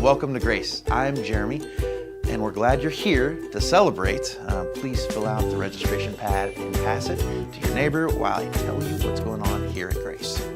welcome to Grace. I'm Jeremy, and we're glad you're here to celebrate. Please fill out the registration pad and pass it to your neighbor while I tell you what's going on here at Grace.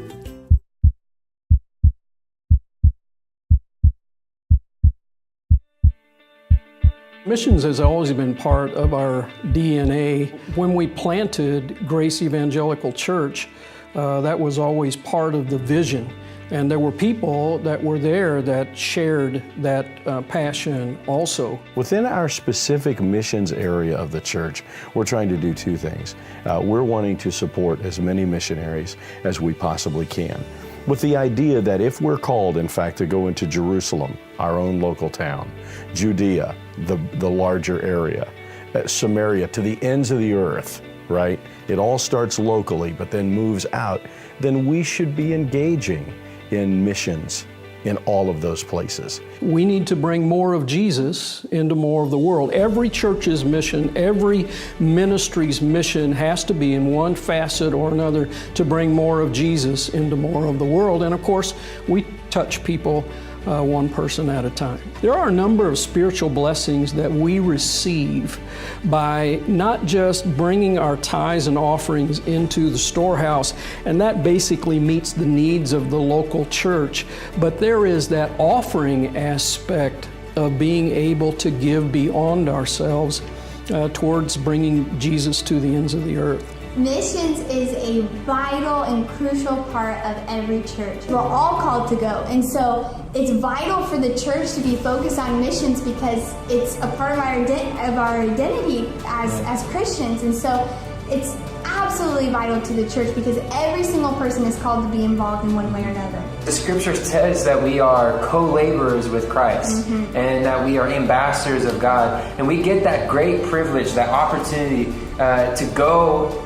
Missions has always been part of our DNA. When we planted Grace Evangelical Church, that was always part of the vision. And there were people that were there that shared that passion also. Within our specific missions area of the church, we're trying to do two things. We're wanting to support as many missionaries as we possibly can, with the idea that if we're called, in fact, to go into Jerusalem, our own local town, Judea, the larger area, Samaria, to the ends of the earth, right? It all starts locally, but then moves out. Then we should be engaging in missions in all of those places. We need to bring more of Jesus into more of the world. Every church's mission, every ministry's mission has to be in one facet or another to bring more of Jesus into more of the world. And of course, we touch people one person at a time. There are a number of spiritual blessings that we receive by not just bringing our tithes and offerings into the storehouse, and that basically meets the needs of the local church, but there is that offering aspect of being able to give beyond ourselves towards bringing Jesus to the ends of the earth. Missions is a vital and crucial part of every church. We're all called to go, and so it's vital for the church to be focused on missions because it's a part of our identity as Christians, and so it's absolutely vital to the church because every single person is called to be involved in one way or another. The scripture says that we are co-laborers with Christ and that we are ambassadors of God, and we get that great privilege, that opportunity to go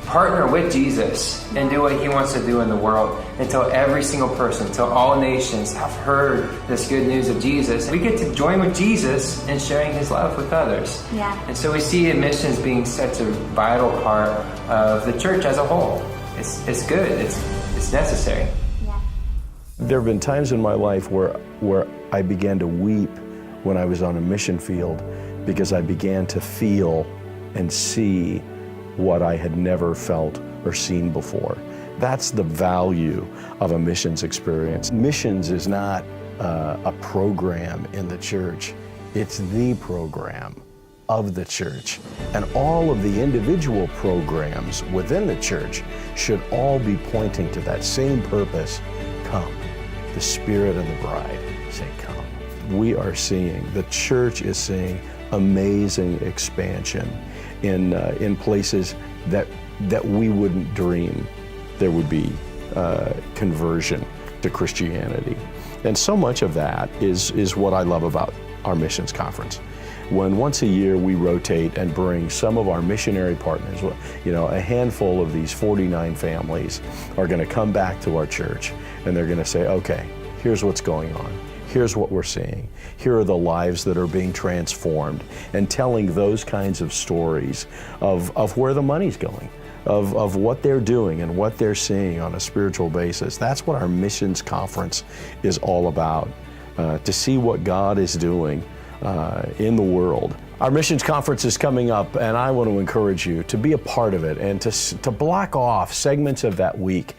partner with Jesus and do what he wants to do in the world until every single person, until all nations have heard this good news of Jesus. We get to join with Jesus in sharing his love with others. Yeah. And so we see missions being such a vital part of the church as a whole. It's good. It's necessary. Yeah. There have been times in my life where I began to weep when I was on a mission field because I began to feel and see what I had never felt or seen before. That's the value of a missions experience. Missions is not a program in the church. It's the program of the church. And all of the individual programs within the church should all be pointing to that same purpose. Come. The Spirit and the bride say, come. We are seeing, the church is seeing amazing expansion in places that we wouldn't dream there would be conversion to Christianity. And so much of that is what I love about our missions conference. When once a year we rotate and bring some of our missionary partners, a handful of these 49 families are going to come back to our church and they're going to say, okay, here's what's going on. Here's what we're seeing. Here are the lives that are being transformed, and telling those kinds of stories of where the money's going, of what they're doing and what they're seeing on a spiritual basis. That's what our missions conference is all about, to see what God is doing in the world. Our missions conference is coming up, and I want to encourage you to be a part of it and to block off segments of that week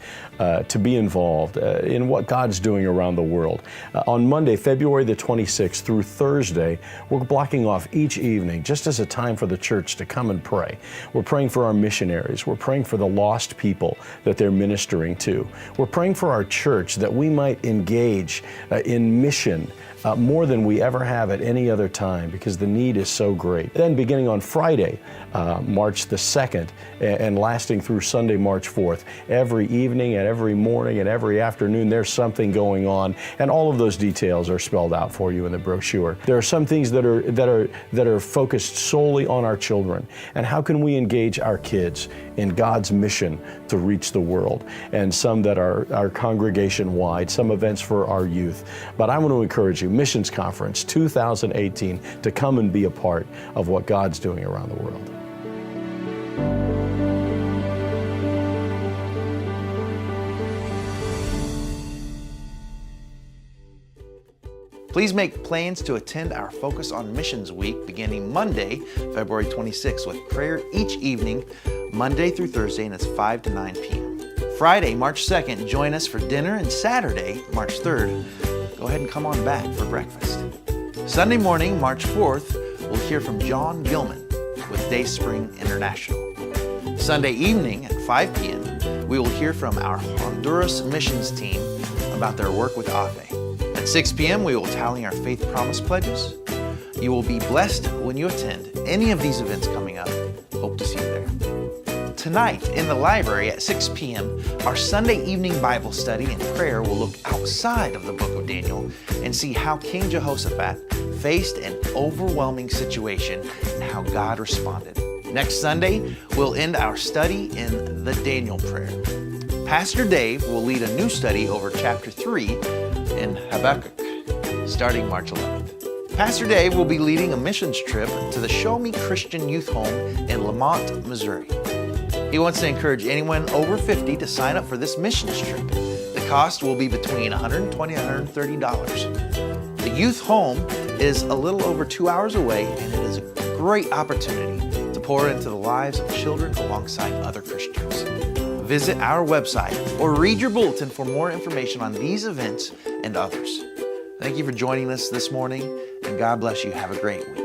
to be involved in what God's doing around the world. On Monday, February the 26th through Thursday, we're blocking off each evening just as a time for the church to come and pray. We're praying for our missionaries. We're praying for the lost people that they're ministering to. We're praying for our church that we might engage in mission more than we ever have at any other time because the need is so great. Then beginning on Friday, March the 2nd, and lasting through Sunday, March 4th, every evening and every morning and every afternoon, there's something going on, and all of those details are spelled out for you in the brochure. There are some things that are focused solely on our children, and how can we engage our kids in God's mission to reach the world, and some that are congregation-wide, some events for our youth. But I want to encourage you, Missions Conference 2018, to come and be a part of what God's doing around the world. Please make plans to attend our Focus on Missions Week beginning Monday, February 26th, with prayer each evening, Monday through Thursday, and it's 5 to 9 p.m. Friday, March 2nd, join us for dinner, and Saturday, March 3rd, go ahead and come on back for breakfast. Sunday morning, March 4th, we'll hear from John Gilman with Dayspring International. Sunday evening at 5 p.m., we will hear from our Honduras missions team about their work with AFE. At 6 p.m., we will tally our faith promise pledges. You will be blessed when you attend any of these events coming up. Hope to see you there. Tonight in the library at 6 p.m., our Sunday evening Bible study and prayer will look outside of the book of Daniel and see how King Jehoshaphat faced an overwhelming situation and how God responded. Next Sunday, we'll end our study in the Daniel prayer. Pastor Dave will lead a new study over chapter 3 in Habakkuk, starting March 11th. Pastor Dave will be leading a missions trip to the Show Me Christian Youth Home in Lamont, Missouri. He wants to encourage anyone over 50 to sign up for this missions trip. The cost will be between $120 and $130. The youth home is a little over 2 hours away, and it is a great opportunity to pour into the lives of children alongside other Christians. Visit our website or read your bulletin for more information on these events and others. Thank you for joining us this morning, and God bless you. Have a great week.